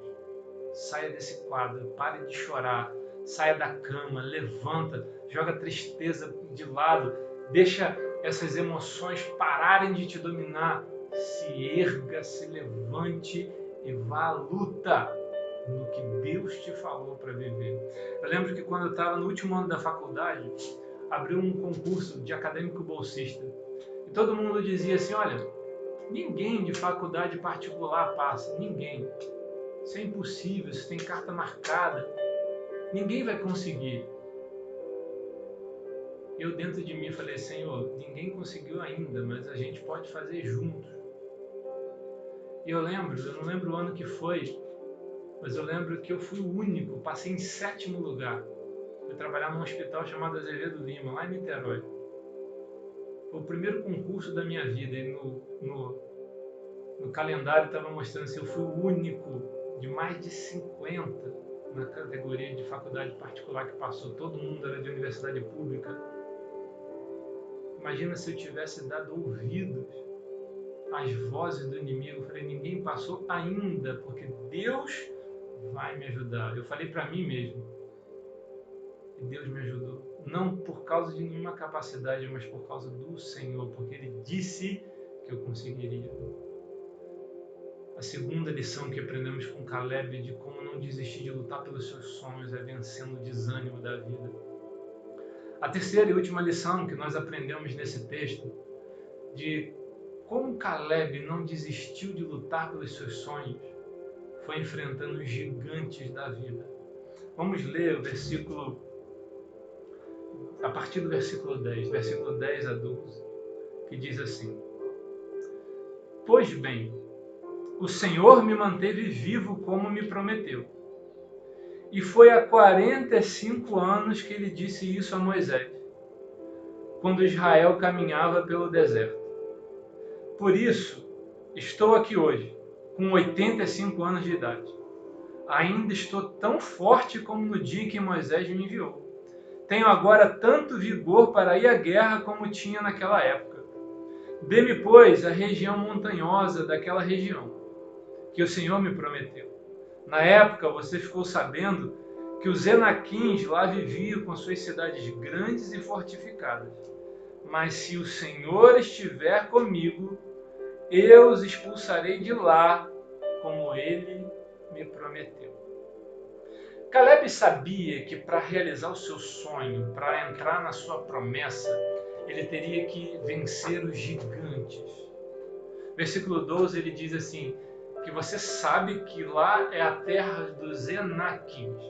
Saia desse quadro, pare de chorar, saia da cama, levanta, joga a tristeza de lado, deixa essas emoções pararem de te dominar. Se erga, se levante e vá à luta no que Deus te falou para viver. Eu lembro que quando eu estava no último ano da faculdade, abriu um concurso de acadêmico bolsista. E todo mundo dizia assim, olha, ninguém de faculdade particular passa, ninguém. Isso é impossível, isso tem carta marcada. Ninguém vai conseguir. Eu dentro de mim falei, Senhor, ninguém conseguiu ainda, mas a gente pode fazer juntos. E eu não lembro o ano que foi, mas eu lembro que eu fui o único, passei em 7º lugar. Fui trabalhar num hospital chamado Azevedo Lima, lá em Niterói. Foi o primeiro concurso da minha vida e no calendário estava mostrando assim, eu fui o único de mais de 50 na categoria de faculdade particular que passou. Todo mundo era de universidade pública. Imagina se eu tivesse dado ouvidos às vozes do inimigo. Eu falei, ninguém passou ainda, porque Deus vai me ajudar. Eu falei para mim mesmo. E Deus me ajudou. Não por causa de nenhuma capacidade, mas por causa do Senhor, porque Ele disse que eu conseguiria. A segunda lição que aprendemos com Caleb de como não desistir de lutar pelos seus sonhos é vencendo o desânimo da vida. A terceira e última lição que nós aprendemos nesse texto, de como Caleb não desistiu de lutar pelos seus sonhos, foi enfrentando os gigantes da vida. Vamos ler o versículo, a partir do versículo 10 a 12, que diz assim: Pois bem, o Senhor me manteve vivo como me prometeu. E foi há 45 anos que ele disse isso a Moisés, quando Israel caminhava pelo deserto. Por isso, estou aqui hoje, com 85 anos de idade. Ainda estou tão forte como no dia que Moisés me enviou. Tenho agora tanto vigor para ir à guerra como tinha naquela época. Dê-me, pois, a região montanhosa daquela região, que o Senhor me prometeu. Na época, você ficou sabendo que os Enaquins lá viviam com suas cidades grandes e fortificadas. Mas se o Senhor estiver comigo, eu os expulsarei de lá, como Ele me prometeu. Caleb sabia que para realizar o seu sonho, para entrar na sua promessa, ele teria que vencer os gigantes. Versículo 12, ele diz assim, que você sabe que lá é a terra dos Enaquins.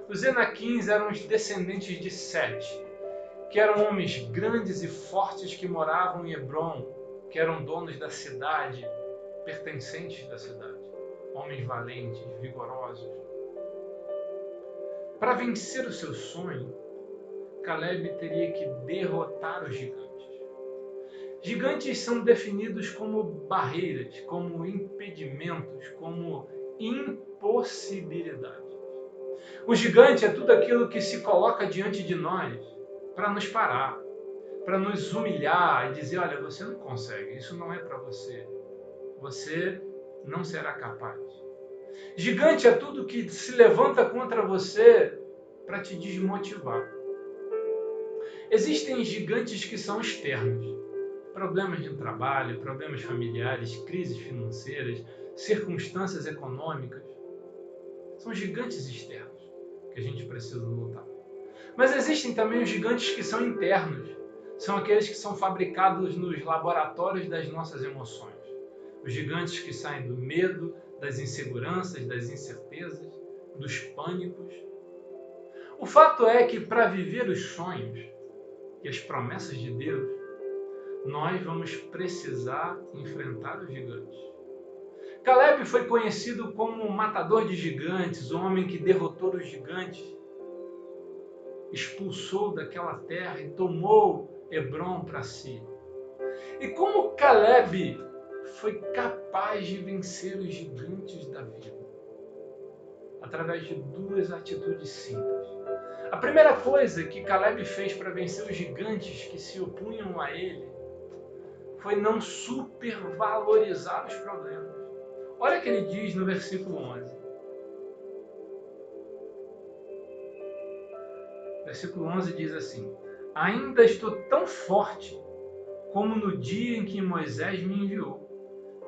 Os Enaquins eram os descendentes de Sete, que eram homens grandes e fortes que moravam em Hebron, que eram donos da cidade, pertencentes da cidade. Homens valentes, vigorosos. Para vencer o seu sonho, Caleb teria que derrotar os gigantes. Gigantes são definidos como barreiras, como impedimentos, como impossibilidades. O gigante é tudo aquilo que se coloca diante de nós para nos parar, para nos humilhar e dizer, olha, você não consegue, isso não é para você. Você não será capaz. Gigante é tudo que se levanta contra você para te desmotivar. Existem gigantes que são externos. Problemas de trabalho, problemas familiares, crises financeiras, circunstâncias econômicas. São gigantes externos que a gente precisa lutar. Mas existem também os gigantes que são internos. São aqueles que são fabricados nos laboratórios das nossas emoções. Os gigantes que saem do medo, das inseguranças, das incertezas, dos pânicos. O fato é que para viver os sonhos e as promessas de Deus, nós vamos precisar enfrentar os gigantes. Caleb foi conhecido como o matador de gigantes, o homem que derrotou os gigantes, expulsou daquela terra e tomou Hebrom para si. E como Caleb foi capaz de vencer os gigantes da vida? Através de duas atitudes simples. A primeira coisa que Caleb fez para vencer os gigantes que se opunham a ele foi não supervalorizar os problemas. Olha o que ele diz no versículo 11. Versículo 11 diz assim: ainda estou tão forte como no dia em que Moisés me enviou.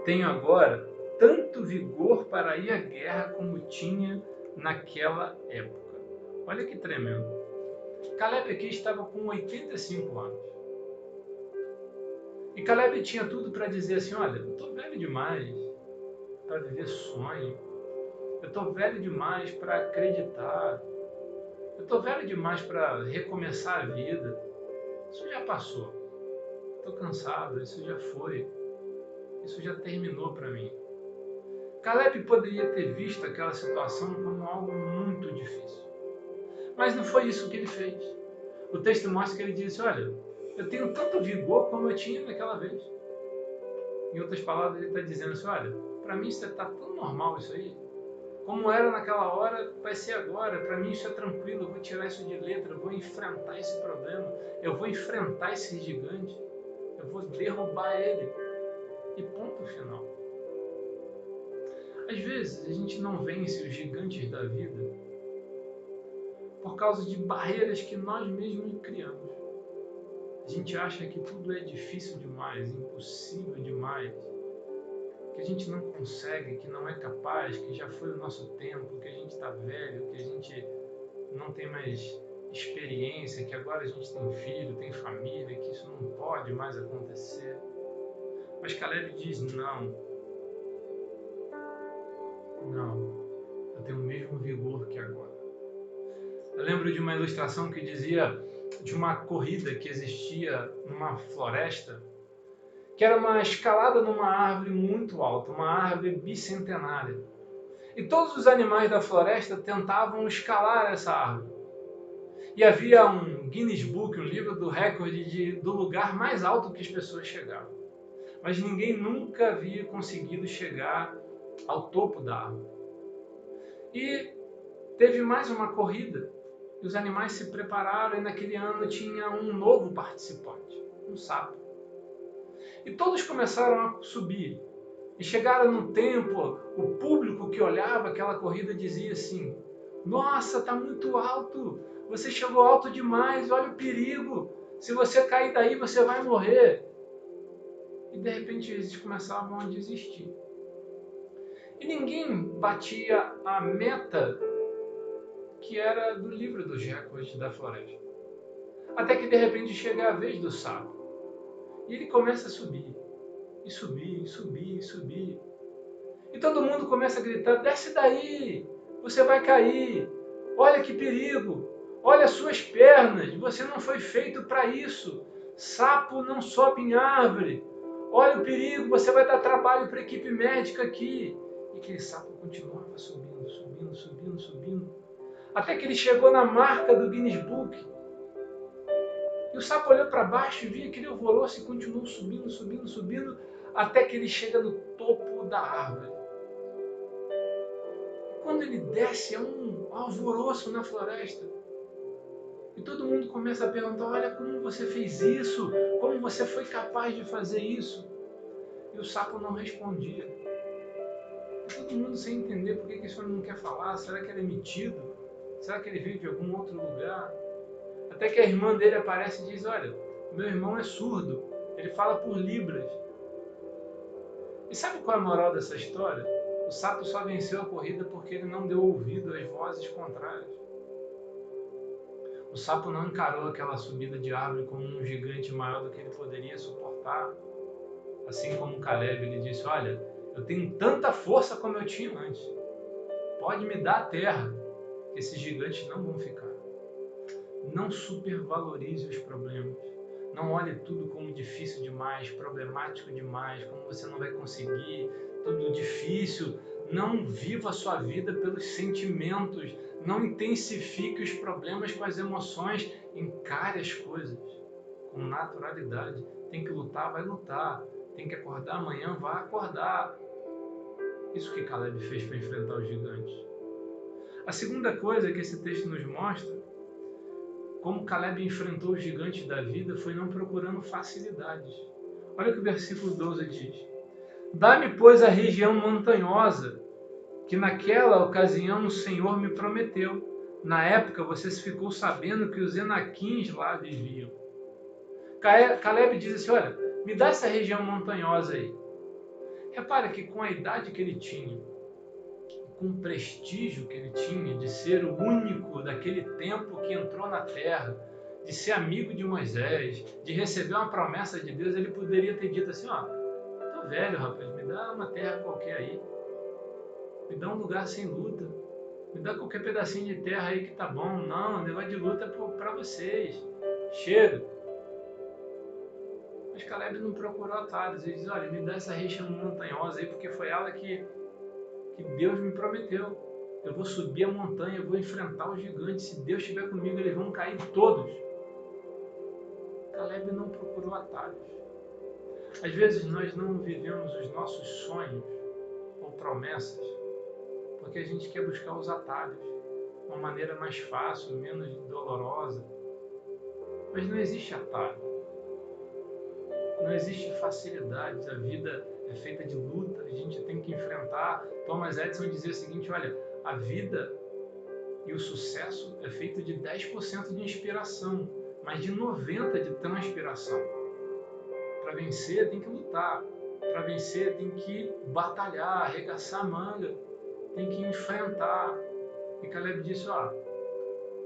Tenho agora tanto vigor para ir à guerra como tinha naquela época. Olha que tremendo. Caleb aqui estava com 85 anos. E Caleb tinha tudo para dizer assim, olha, eu estou velho demais para viver sonho. Eu estou velho demais para acreditar. Eu estou velho demais para recomeçar a vida. Isso já passou. Estou cansado, isso já foi. Isso já terminou para mim. Caleb poderia ter visto aquela situação como algo muito difícil. Mas não foi isso que ele fez. O texto mostra que ele disse, olha, eu tenho tanto vigor como eu tinha naquela vez. Em outras palavras, ele está dizendo assim, olha, para mim isso está tão normal isso aí. Como era naquela hora, vai ser agora. Para mim isso é tranquilo, eu vou tirar isso de letra, eu vou enfrentar esse problema, eu vou enfrentar esse gigante, eu vou derrubar ele. E ponto final. Às vezes a gente não vence os gigantes da vida por causa de barreiras que nós mesmos criamos. A gente acha que tudo é difícil demais, impossível demais, que a gente não consegue, que não é capaz, que já foi o nosso tempo, que a gente está velho, que a gente não tem mais experiência, que agora a gente tem filho, tem família, que isso não pode mais acontecer. Mas Caleb diz, não, eu tenho o mesmo vigor que agora. Eu lembro de uma ilustração que dizia de uma corrida que existia numa floresta, que era uma escalada numa árvore muito alta, uma árvore bicentenária. E todos os animais da floresta tentavam escalar essa árvore. E havia um Guinness Book, um livro do recorde do lugar mais alto que as pessoas chegavam. Mas ninguém nunca havia conseguido chegar ao topo da árvore. E teve mais uma corrida. E os animais se prepararam e naquele ano tinha um novo participante, um sapo. E todos começaram a subir. E chegaram no tempo, o público que olhava aquela corrida dizia assim, nossa, está muito alto, você chegou alto demais, olha o perigo, se você cair daí você vai morrer. E de repente eles começavam a desistir. E ninguém batia a meta que era do livro dos recordes da floresta. Até que de repente chega a vez do sapo. E ele começa a subir. E subir, e subir, e subir. E todo mundo começa a gritar, desce daí, você vai cair. Olha que perigo. Olha as suas pernas, você não foi feito para isso. Sapo não sobe em árvore. Olha o perigo, você vai dar trabalho para a equipe médica aqui. E aquele sapo continuava subindo, subindo, subindo, subindo. Até que ele chegou na marca do Guinness Book. E o sapo olhou para baixo e viu aquele alvoroço e continuou subindo, subindo, subindo, até que ele chega no topo da árvore. Quando ele desce, é um alvoroço na floresta. E todo mundo começa a perguntar, olha, como você fez isso? Como você foi capaz de fazer isso? E o sapo não respondia. E todo mundo sem entender por que esse homem não quer falar. Será que ele é metido? Será que ele veio de algum outro lugar? Até que a irmã dele aparece e diz, olha, meu irmão é surdo. Ele fala por libras. E sabe qual é a moral dessa história? O sapo só venceu a corrida porque ele não deu ouvido às vozes contrárias. O sapo não encarou aquela subida de árvore como um gigante maior do que ele poderia suportar. Assim como Caleb, ele disse, olha, eu tenho tanta força como eu tinha antes. Pode me dar a terra, que esses gigantes não vão ficar. Não supervalorize os problemas. Não olhe tudo como difícil demais, problemático demais, como você não vai conseguir, tudo difícil. Não viva a sua vida pelos sentimentos. Não intensifique os problemas com as emoções. Encare as coisas com naturalidade. Tem que lutar, vai lutar. Tem que acordar amanhã, vai acordar. Isso que Caleb fez para enfrentar os gigantes. A segunda coisa que esse texto nos mostra, como Caleb enfrentou os gigantes da vida, foi não procurando facilidades. Olha o que o versículo 12 diz. Dá-me, pois, a região montanhosa, que naquela ocasião o Senhor me prometeu. Na época você ficou sabendo que os Enaquins lá viviam. Caleb diz assim, olha, me dá essa região montanhosa aí. Repara que com a idade que ele tinha, com o prestígio que ele tinha de ser o único daquele tempo que entrou na terra, de ser amigo de Moisés, de receber uma promessa de Deus, ele poderia ter dito assim, ó, tô velho, rapaz, me dá uma terra qualquer aí, me dá um lugar sem luta, me dá qualquer pedacinho de terra aí que tá bom. Não, o negócio de luta é para vocês, chega. Mas Caleb não procurou atalhos, ele diz, olha, me dá essa região montanhosa aí, porque foi ela que Deus me prometeu. Eu vou subir a montanha, eu vou enfrentar os gigantes. Se Deus estiver comigo, eles vão cair todos. Caleb não procurou atalhos. Às vezes nós não vivemos os nossos sonhos ou promessas porque a gente quer buscar os atalhos, uma maneira mais fácil, menos dolorosa. Mas não existe atalho. Não existe facilidades. A vida é feita de luta, a gente tem que enfrentar. Thomas Edison dizia o seguinte, olha, a vida e o sucesso é feito de 10% de inspiração, mas de 90% de transpiração. Para vencer tem que lutar, para vencer tem que batalhar, arregaçar a manga, tem que enfrentar. E Caleb disse, ó,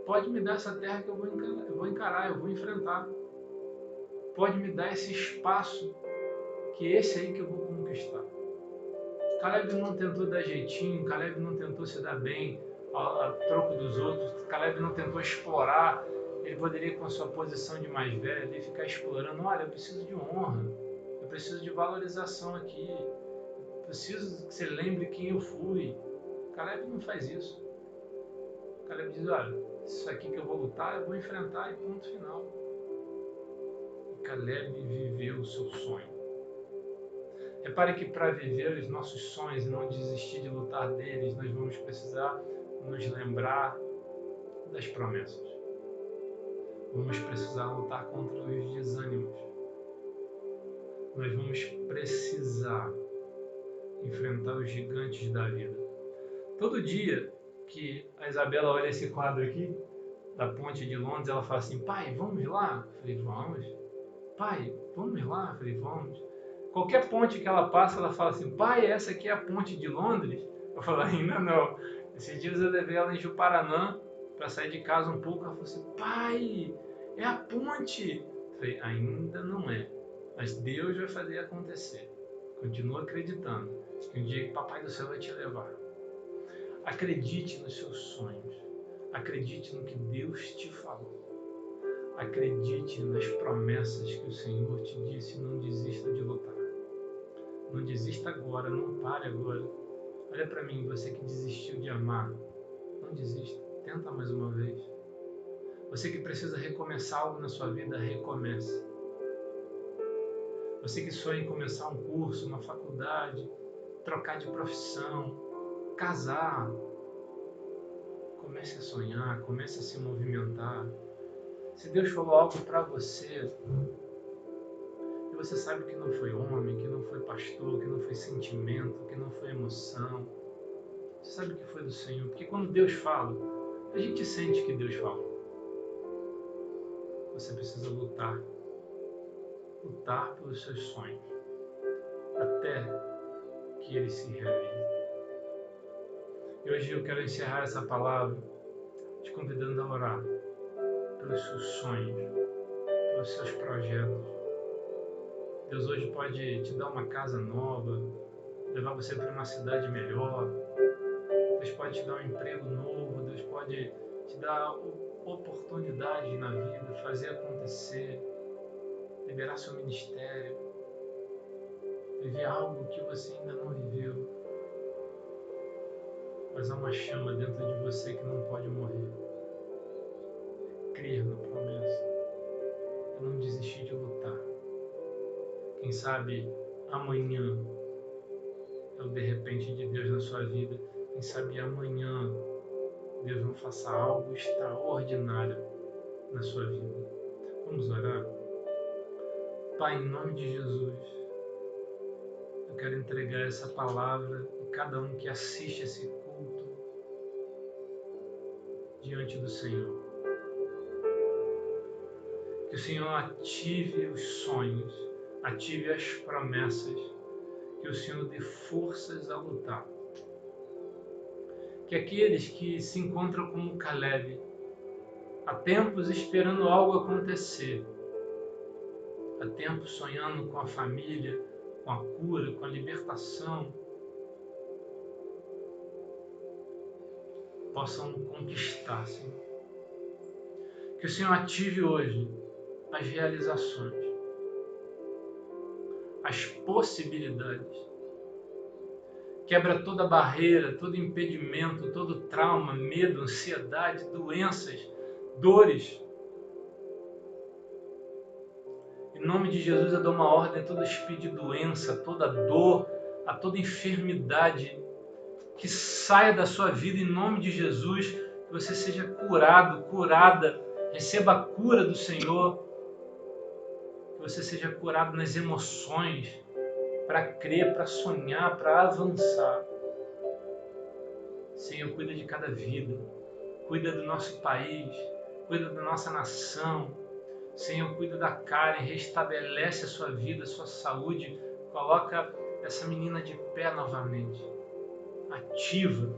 pode me dar essa terra que eu vou encarar, eu vou enfrentar. Pode me dar esse espaço, que é esse aí que eu vou conquistar. Caleb não tentou dar jeitinho, Caleb não tentou se dar bem a troco dos outros, Caleb não tentou explorar. Ele poderia, com a sua posição de mais velho, ali, ficar explorando, olha, eu preciso de honra, eu preciso de valorização aqui, eu preciso que você lembre quem eu fui. Caleb não faz isso. Caleb diz, olha, isso aqui que eu vou lutar, eu vou enfrentar e ponto final. Caleb viveu o seu sonho. Repare que para viver os nossos sonhos e não desistir de lutar deles, nós vamos precisar nos lembrar das promessas. Vamos precisar lutar contra os desânimos. Nós vamos precisar enfrentar os gigantes da vida. Todo dia que a Isabela olha esse quadro aqui, da Ponte de Londres, ela fala assim, pai, vamos lá? Eu falei, vamos. Pai, vamos lá? Eu falei, vamos. Qualquer ponte que ela passa, ela fala assim, pai, essa aqui é a Ponte de Londres? Eu falo, ainda não. Esses dias eu levei ela em Juparanã para sair de casa um pouco. Ela falou assim, pai, é a ponte. Eu falei, ainda não é. Mas Deus vai fazer acontecer. Continua acreditando que um dia que Papai do Céu vai te levar. Acredite nos seus sonhos. Acredite no que Deus te falou. Acredite nas promessas que o Senhor te disse. Não desista de lutar. Não desista agora, não pare agora. Olha para mim, você que desistiu de amar. Não desista, tenta mais uma vez. Você que precisa recomeçar algo na sua vida, recomece. Você que sonha em começar um curso, uma faculdade, trocar de profissão, casar, comece a sonhar, comece a se movimentar. Se Deus falou algo para você, e você sabe que não foi homem, que não foi pastor, que não foi sentimento, que não foi emoção, você sabe que foi do Senhor. Porque quando Deus fala, a gente sente que Deus fala. Você precisa lutar. Lutar pelos seus sonhos. Até que eles se realizem. E hoje eu quero encerrar essa palavra te convidando a orar pelos seus sonhos, pelos seus projetos. Deus hoje pode te dar uma casa nova, levar você para uma cidade melhor. Deus pode te dar um emprego novo. Deus pode te dar oportunidades na vida, fazer acontecer, liberar seu ministério, viver algo que você ainda não viveu. Mas há uma chama dentro de você que não pode morrer. Crer na promessa. Eu não desisti de lutar. Quem sabe amanhã é o de repente de Deus na sua vida. Quem sabe amanhã Deus não faça algo extraordinário na sua vida. Vamos orar? Pai, em nome de Jesus, eu quero entregar essa palavra a cada um que assiste esse culto diante do Senhor. Que o Senhor ative os sonhos, ative as promessas, que o Senhor dê forças a lutar. Que aqueles que se encontram como Caleb, há tempos esperando algo acontecer, há tempos sonhando com a família, com a cura, com a libertação, possam conquistar, Senhor. Que o Senhor ative hoje as realizações, as possibilidades. Quebra toda barreira, todo impedimento, todo trauma, medo, ansiedade, doenças, dores. Em nome de Jesus, eu dou uma ordem a todo espírito de doença, a toda dor, a toda enfermidade, que saia da sua vida em nome de Jesus, que você seja curado, curada, receba a cura do Senhor, que você seja curado nas emoções, para crer, para sonhar, para avançar. Senhor, cuida de cada vida, cuida do nosso país, cuida da nossa nação. Senhor, cuida da Karen, restabelece a sua vida, a sua saúde, coloca essa menina de pé novamente, ativa.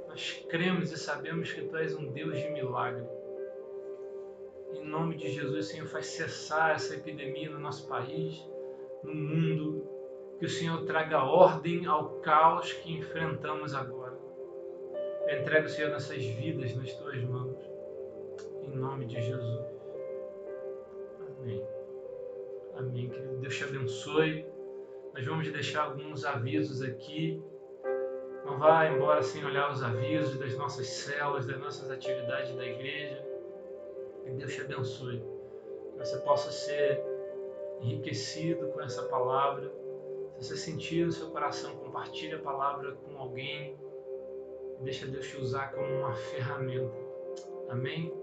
Nós cremos e sabemos que Tu és um Deus de milagre. Em nome de Jesus, Senhor, faz cessar essa epidemia no nosso país, no mundo, que o Senhor traga ordem ao caos que enfrentamos agora. Eu entrego, Senhor, nossas vidas nas Tuas mãos, em nome de Jesus. Amém. Amém, querido. Deus te abençoe. Nós vamos deixar alguns avisos aqui. Não vá embora sem olhar os avisos das nossas células, das nossas atividades da igreja. Que Deus te abençoe. Que você possa ser enriquecido com essa palavra. Se você sentir no seu coração, compartilhe a palavra com alguém. E deixa Deus te usar como uma ferramenta. Amém?